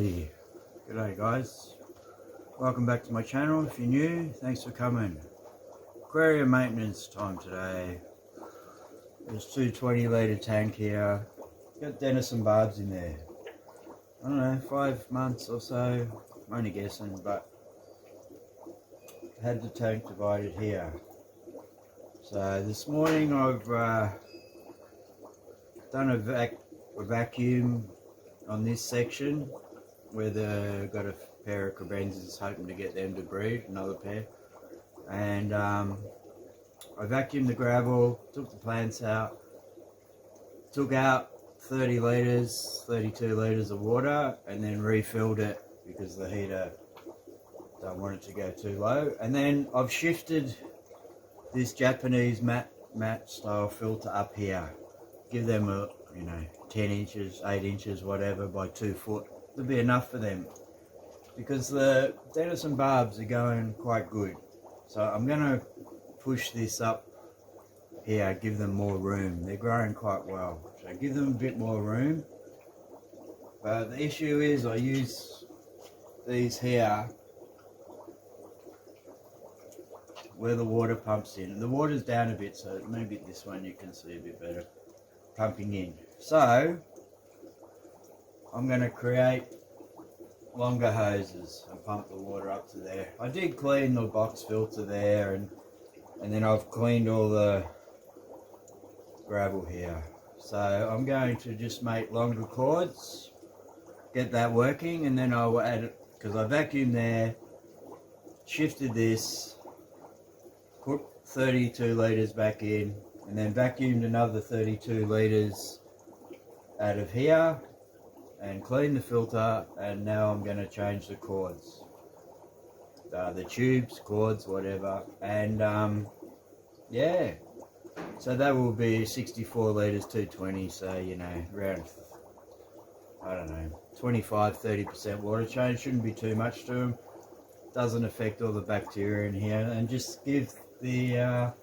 Alrighty, g'day guys, welcome back to my channel. If you're new, thanks for coming. Aquarium maintenance time today. There's two 20-litre tank here. Got Denison Barbs in there. I don't know, 5 months or so, I'm only guessing, but had the tank divided here. So this morning I've done a vacuum on this section where got a pair of Cabenzas, hoping to get them to breed, another pair. And I vacuumed the gravel, took the plants out, took out 30 litres, 32 litres of water, and then refilled it because the heater don't want it to go too low. And then I've shifted this Japanese matte style filter up here. Give them a 10 inches, 8 inches, whatever, by 2 foot. It'll be enough for them because the Denison Barbs are going quite good. So I'm going to push this up here, give them more room. They're growing quite well, so give them a bit more room. But the issue is I use these here where the water pumps in. The water's down a bit, so maybe this one you can see a bit better, pumping in. So I'm going to create longer hoses and pump the water up to there. I did clean the box filter there, and then I've cleaned all the gravel here. So I'm going to just make longer cords, get that working, and then I'll add it, because I vacuumed there, shifted this, put 32 litres back in, and then vacuumed another 32 litres out of here and cleaned the filter. And now I'm going to change the cords, the tubes, cords, whatever. And yeah, so that will be 64 litres, 220, so around, I don't know, 25-30% water change. Shouldn't be too much to them, doesn't affect all the bacteria in here, and just give the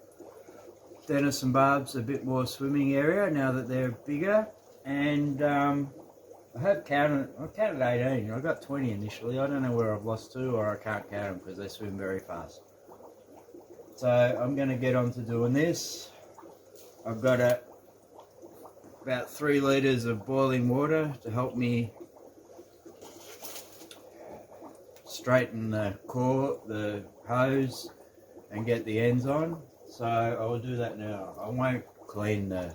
Denison Barbs a bit more swimming area now that they're bigger. And I counted 18. I got 20 initially. I don't know where I've lost 2, or I can't count them because they swim very fast. So I'm going to get on to doing this. I've got about 3 litres of boiling water to help me straighten the hose and get the ends on. So I will do that now. I won't clean the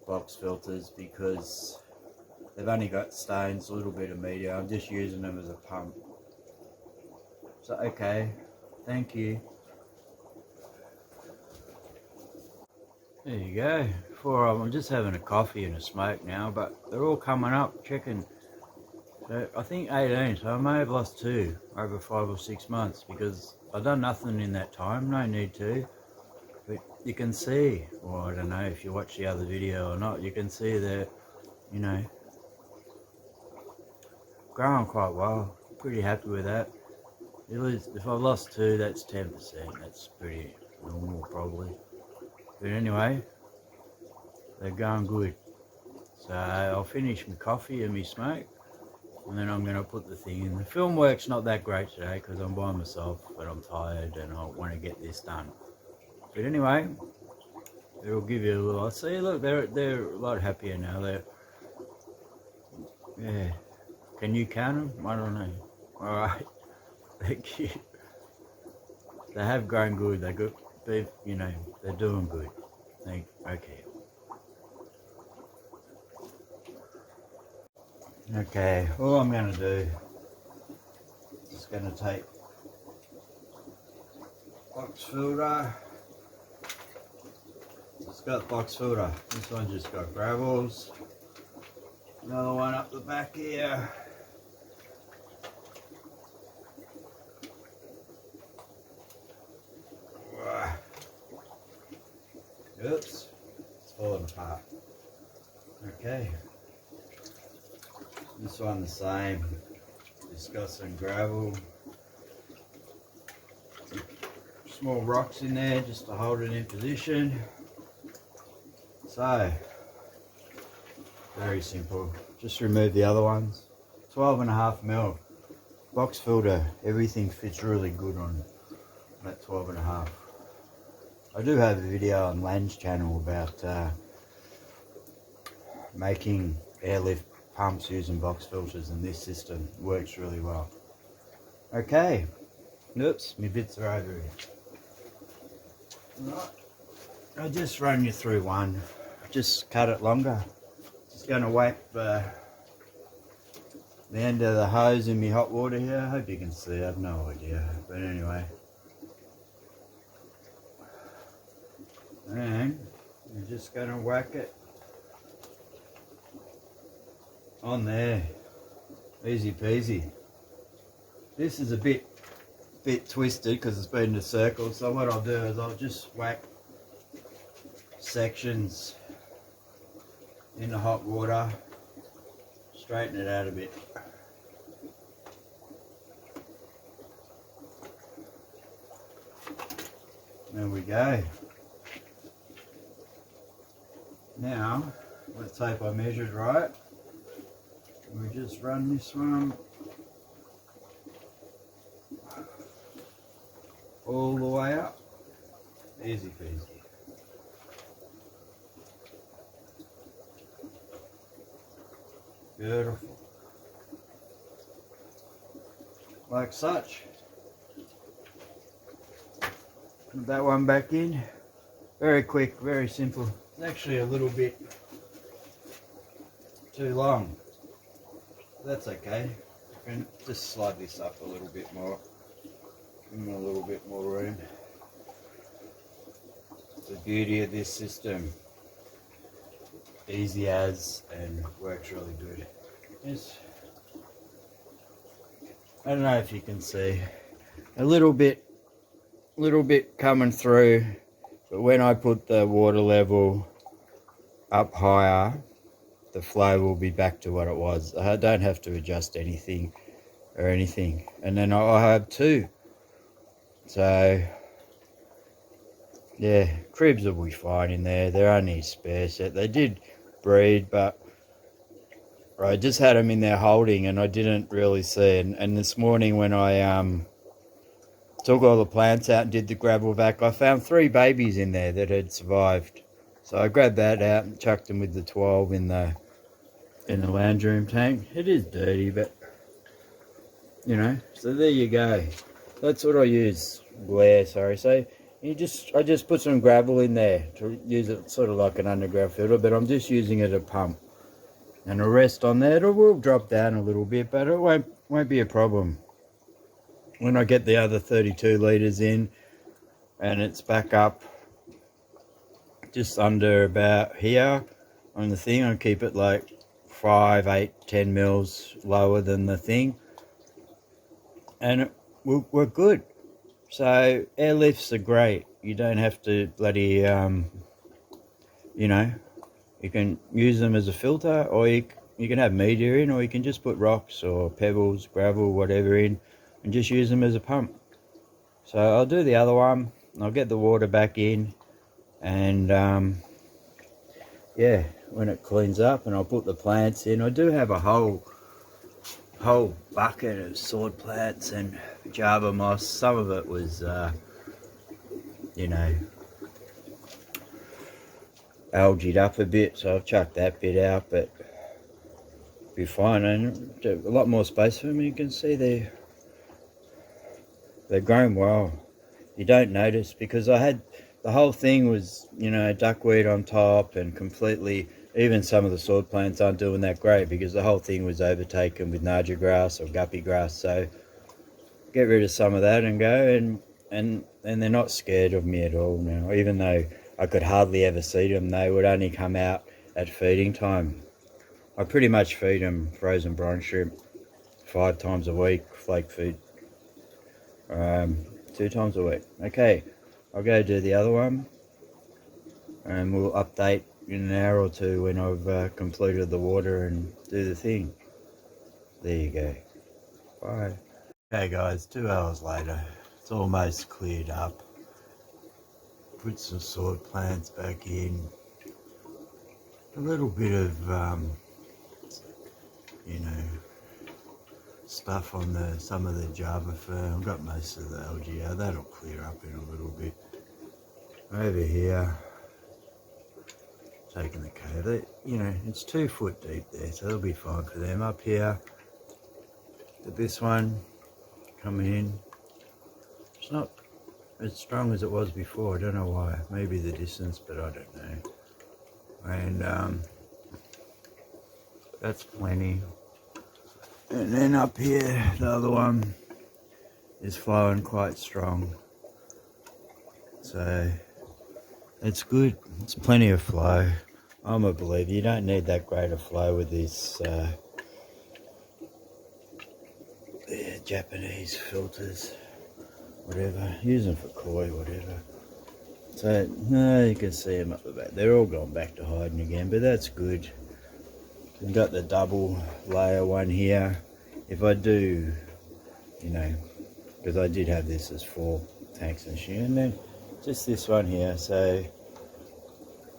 box filters because they've only got stains, a little bit of media. I'm just using them as a pump. So okay, thank you. There you go. I'm just having a coffee and a smoke now, but they're all coming up, checking. So I think 18, so I may have lost 2 over 5 or 6 months because I've done nothing in that time, no need to. But you can see, well, I don't know if you watch the other video or not, you can see they're, growing quite well. Pretty happy with that. If I've lost 2, that's 10%. That's pretty normal probably. But anyway, they're going good. So I'll finish my coffee and my smoke, and then I'm going to put the thing in. The film work's not that great today because I'm by myself, but I'm tired and I want to get this done. But anyway, it'll give you a little. See, look, they're a lot happier now. Yeah. Can you count them? I don't know. All right. They're cute. They have grown good. They're good. They're doing good. Okay. Okay. All I'm going to do is going to take box filter. It's got box filter. This one just got gravels. Another one up the back here. Oops, it's falling apart. Okay. This one the same. It's got some gravel. Some small rocks in there just to hold it in position. So, very simple. Just remove the other ones. 12.5 mil box filter. Everything fits really good on that 12.5. I do have a video on Lan's channel about making airlift pumps using box filters, and this system works really well. Okay, oops, my bits are over here. Right, I'll just run you through one. Just cut it longer. Just going to whack the end of the hose in my hot water here. I hope you can see, I have no idea, but anyway. And you're just going to whack it on there. Easy peasy. This is a bit twisted because it's been in a circle, so what I'll do is I'll just whack sections in the hot water, straighten it out a bit. There we go. Now, let's hope I measured right. We just run this one all the way up. Easy peasy. Beautiful. Like such. Put that one back in. Very quick, very simple. It's actually a little bit too long. That's okay. I can just slide this up a little bit more. Give them a little bit more room. The beauty of this system. Easy as, and works really good. Yes. I don't know if you can see. A little bit coming through, but when I put the water level up higher, the flow will be back to what it was. I don't have to adjust anything or anything. And then I have two. So, yeah, cribs will be fine in there. They're only spare set. They did breed, but I just had them in there holding and I didn't really see. And this morning when I took all the plants out and did the gravel vac, I found 3 babies in there that had survived. So I grabbed that out and chucked them with the 12 in the lounge room tank. It is dirty, but you know, so there you go. That's what I use. Glare, sorry. So I just put some gravel in there to use it sort of like an underground filter, but I'm just using it as a pump. And the rest on there, it will drop down a little bit, but it won't be a problem. When I get the other 32 litres in and it's back up just under about here on the thing, I'll keep it like 5, 8, 10 mils lower than the thing, and we're good. So airlifts are great. You don't have to bloody you know, you can use them as a filter, or you can have media in, or you can just put rocks or pebbles, gravel, whatever in, and just use them as a pump. So I'll do the other one, I'll get the water back in, and yeah, when it cleans up, and I'll put the plants in. I do have a whole bucket of sword plants and Java moss. Some of it was you know, algaed up a bit, so I've chucked that bit out, but be fine. And a lot more space for them. You can see they're growing well. You don't notice, because I had the whole thing was, you know, duckweed on top, and completely, even some of the sword plants aren't doing that great because the whole thing was overtaken with naja grass or guppy grass. So get rid of some of that and go, and they're not scared of me at all now. Even though I could hardly ever see them, they would only come out at feeding time. I pretty much feed them frozen brine shrimp 5 times a week, flake food 2 times a week. Okay, I'll go do the other one, and we'll update in an hour or two when I've completed the water and do the thing. There you go. Bye. Okay guys, 2 hours later, it's almost cleared up. Put some sword plants back in. A little bit of, you know, stuff on some of the Java fern. I've got most of the algae out. That'll clear up in a little bit. Over here, taking the cave. You know, it's 2 foot deep there, so it'll be fine for them. Up here, this one coming in. It's not as strong as it was before. I don't know why. Maybe the distance, but I don't know. And that's plenty. And then up here, the other one is flowing quite strong. So it's good. It's plenty of flow. I'm a believer. You don't need that great a flow with these Japanese filters. Whatever. Use them for koi, whatever. So, no, you can see them up the back. They're all gone back to hiding again, but that's good. We've got the double layer one here. If I do, you know, because I did have this as 4 tanks and shit, and then just this one here, so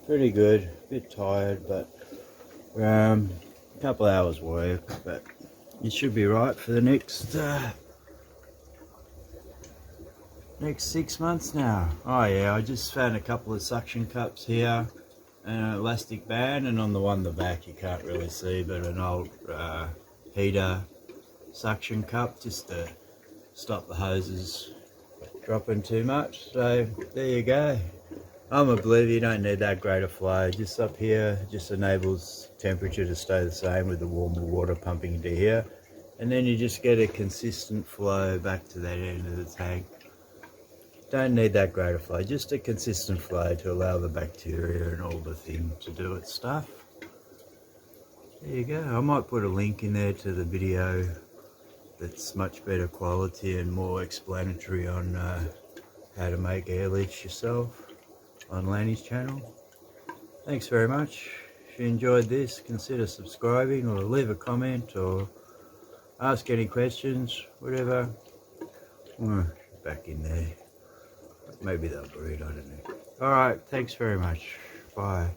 pretty good. A bit tired, but a couple hours work, but it should be right for the next 6 months now. Oh yeah, I just found a couple of suction cups here and an elastic band, and on the one in the back you can't really see, but an old heater suction cup just to stop the hoses dropping too much. So there you go. I'm a believer, you don't need that great a flow. Just up here just enables temperature to stay the same with the warmer water pumping into here, and then you just get a consistent flow back to that end of the tank. Don't need that great a flow, just a consistent flow to allow the bacteria and all the thing to do its stuff. There you go. I might put a link in there to the video that's much better quality and more explanatory on how to make air leech yourself on Lanny's channel. Thanks very much. If you enjoyed this, consider subscribing or leave a comment or ask any questions, whatever. Back in there. Maybe they'll breed, I don't know. Alright, thanks very much. Bye.